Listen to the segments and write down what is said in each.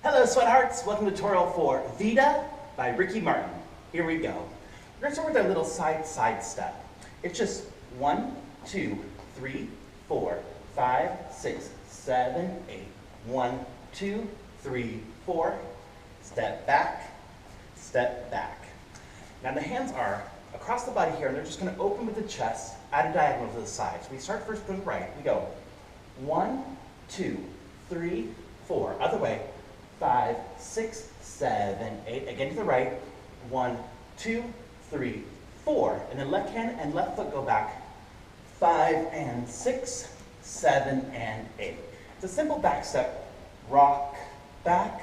Hello, sweethearts. Welcome to tutorial for Vida by Ricky Martin. Here we go. We're going to start with our little side step. It's just 1, 2, 3, 4, 5, 6, 7, 8. 1, 2, 3, 4. Step back, step back. Now the hands are across the body here, and they're just going to open with the chest at a diagonal to the side. So we start first to the right. We go 1, 2, 3, 4. Other way. 5, 6, 7, 8. Again to the right. 1, 2, 3, 4. And then left hand and left foot go back. 5 and 6, 7 and 8. It's a simple back step. Rock, back,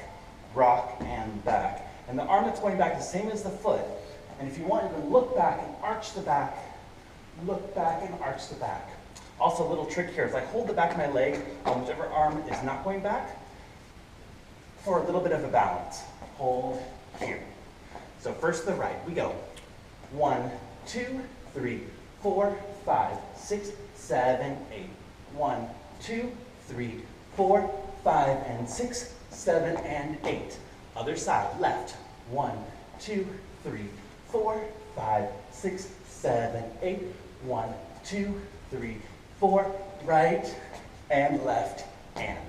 and back. And the arm that's going back is the same as the foot. And if you want, you can look back and arch the back. Look back and arch the back. Also, a little trick here is I hold the back of my leg on whichever arm is not going back for a little bit of a balance. Hold here. So first the right. We go 1, 2, 3, 4, 5, 6, 7, 8. 1, 2, 3, 4, 5, and 6, 7, and 8. Other side, left. 1, 2, 3, 4, 5, 6, 7, 8. 1, 2, 3, 4, right and left hand.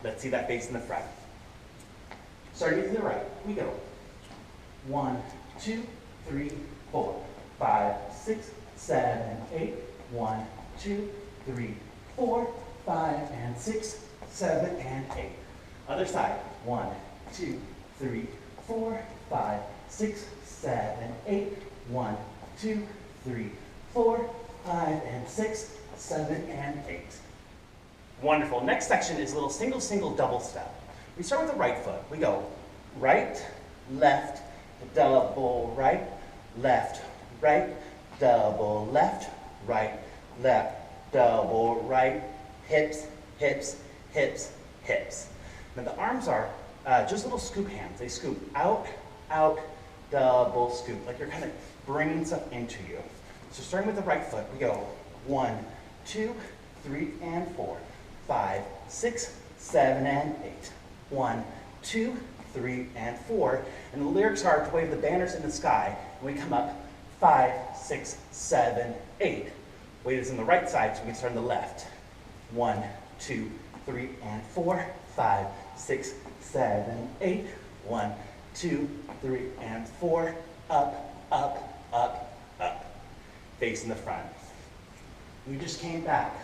Let's see that face in the front. Starting to the right, we go 1, 2, 3, 4, 5, 6, 7, 8. 1, 2, 3, 4, 5, and 6, 7, and 8. Other side, 1, 2, 3, 4, 5, 6, 7, 8. 1, 2, 3, 4, 5, and 6, 7, and 8. Wonderful. Next section is a little single, double step. We start with the right foot. We go right, left, double right, left, double left, right, double right, hips, hips, hips, hips. Now the arms are just little scoop hands. They scoop out, double scoop, like you're kind of bringing stuff into you. So starting with the right foot, we go 1, 2, 3, and 4, 5, 6, 7, and 8. 1, 2, 3, and 4. And the lyrics are to wave the banners in the sky. And we come up 5, 6, 7, 8. Weight is on the right side, so we can start on the left. 1, 2, 3, and 4, 5, 6, 7, 8. 1, 2, 3, and 4. Up. Face in the front. We just came back.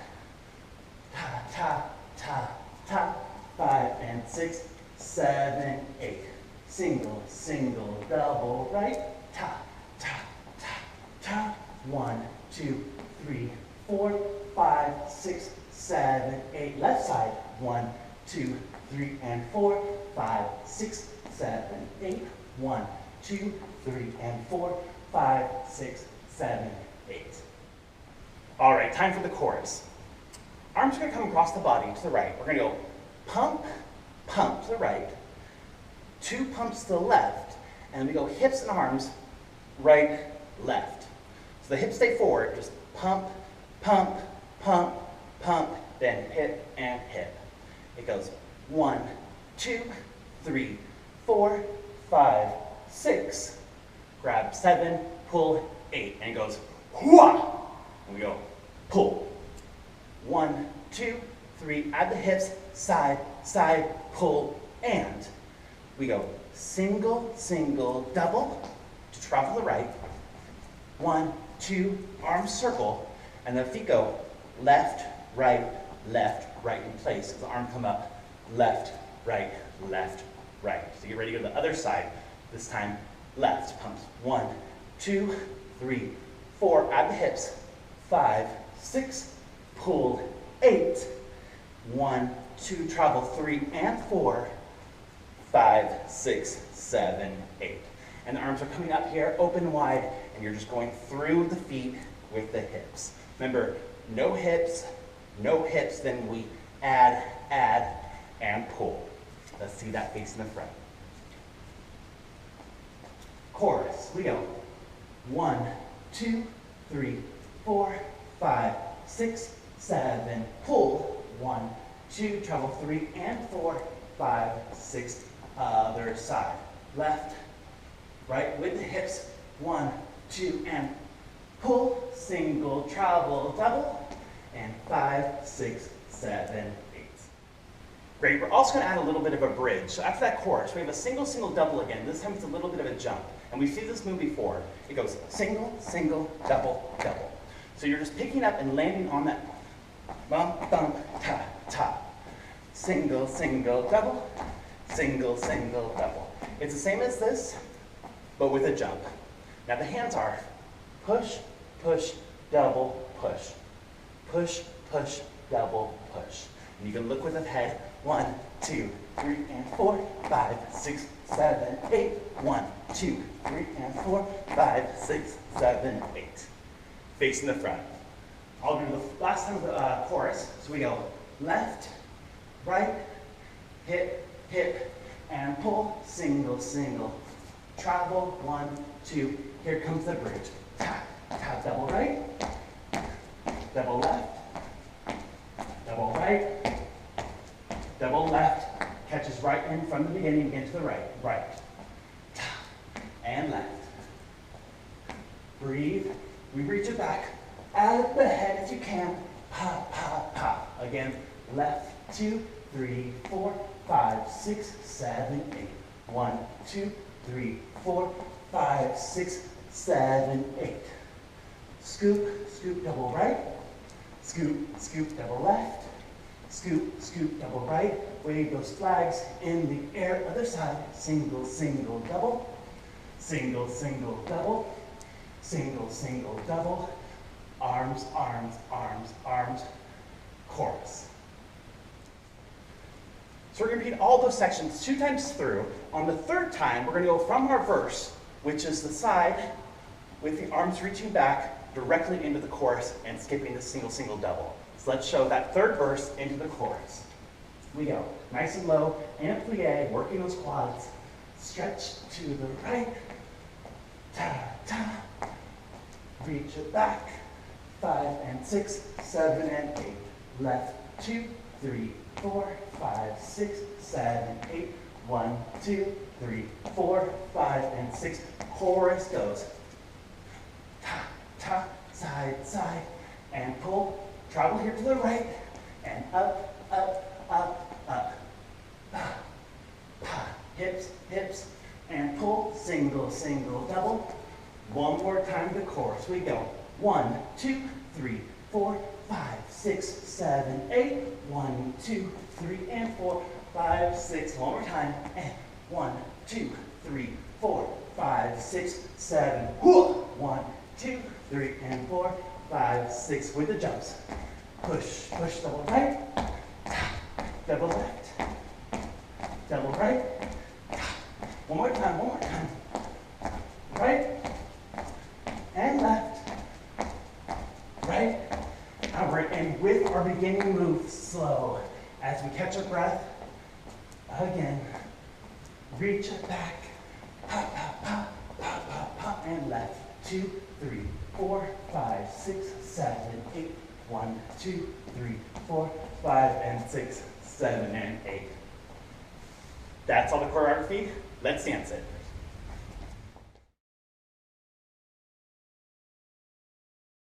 Ta. 5 and 6, 7, 8. Single, double, right. Ta. 1, 2, 3, 4, 5, 6, 7, 8. Left side. 1, 2, 3, and 4, 5, 6, 7, 8. 1, 2, 3, and 4, 5, 6, 7, 8. All right, time for the chorus. Arms are going to come across the body to the right. We're going to go pump to the right, 2 pumps to the left, and we go hips and arms, right, left. So the hips stay forward, just pump, then hip and hip. It goes 1, 2, 3, 4, 5, 6, grab 7, pull 8, and it goes hooah, and we go pull. 1, 2, 3, add the hips, side, pull, and we go single, double to travel the right. 1, 2, arms circle, and the feet go left, right in place. So the arm come up, left, right. So get ready to go to the other side. This time, left, pumps. 1, 2, 3, 4, add the hips, 5, 6, pull 8, 1, 2, travel 3 and 4, 5, 6, 7, 8. And the arms are coming up here, open wide, and you're just going through the feet with the hips. Remember, no hips, then we add, and pull. Let's see that face in the front. Chorus, we go 1, 2, 3, 4, 5, 6, 7, pull. 1, 2, travel 3 and 4, 5, 6, Other side. Left, right with the hips. 1, 2, and pull, single, travel, double, and 5, 6, 7, 8. Great, we're also going to add a little bit of a bridge. So after that chorus, we have a single, single, double again. This time it's a little bit of a jump. And we've seen this move before. It goes single, single, double, double. So you're just picking up and landing on that bump, bump, ta, ta. Single, single, double, single, single, double. It's the same as this, but with a jump. Now the hands are push, push, double, push. Push, push, double, push. And you can look with the head. 1, 2, 3, and 4, 5, 6, 7, 8. 1, 2, 3, and 4, 5, 6, 7, 8. Facing the front. I'll do the last time of the chorus. So we go left, right, hip, hip, and pull, single, single. Travel, 1, 2, here comes the bridge. Tap, tap, double right, double left, double right, double left, catches right in from the beginning, again to the right, right, tap, and left. Breathe, we reach it back, out of the head if you can, pop, pop, pop. Again, left, 2, 3, 4, 5, 6, 7, 8. 1, 2, 3, 4, 5, 6, 7, 8. Scoop, scoop, double right. Scoop, scoop, double left. Scoop, scoop, double right. Wave those flags in the air, other side. Single, single, double. Single, single, double. Single, single, double. Arms, arms, arms, arms. Chorus. So we're going to repeat all those sections 2 times through. On the 3rd time, we're going to go from our verse, which is the side with the arms reaching back directly into the chorus and skipping the single, single, double. So let's show that 3rd verse into the chorus. We go nice and low, and a plie, working those quads. Stretch to the right, ta, ta. Reach it back, 5 and 6, 7 and 8. Left, 2, 3, 4, 5, 6, 7, 8. 1, 2, 3, 4, 5, and 6. Chorus goes ta, ta, side, side, and pull. Travel here to the right, and up, up, up, up. Pa, pa. Hips, hips, and pull. Single, single, double. One more time the chorus. We go 1, 2, 3, 4, 5, 6, 7, 8. 1, 2, 3, and 4, 5, 6. One more time. And 1, 2, 3, 4, 5, 6, 7. 1, 2, 3, and 4, 5, 6 with the jumps. Push, push, double right, double left, double right. One more time, one more time. Right, and left, right. Now we're in with our beginning move, slow. As we catch our breath, again, reach it back, pop, pop, pop, pop, pop, pop, and left. 2, 3, 4, 5, 6, 7, 8. 1, 2, 3, 4, 5, and 6, 7, and 8. That's all the choreography. Let's dance it.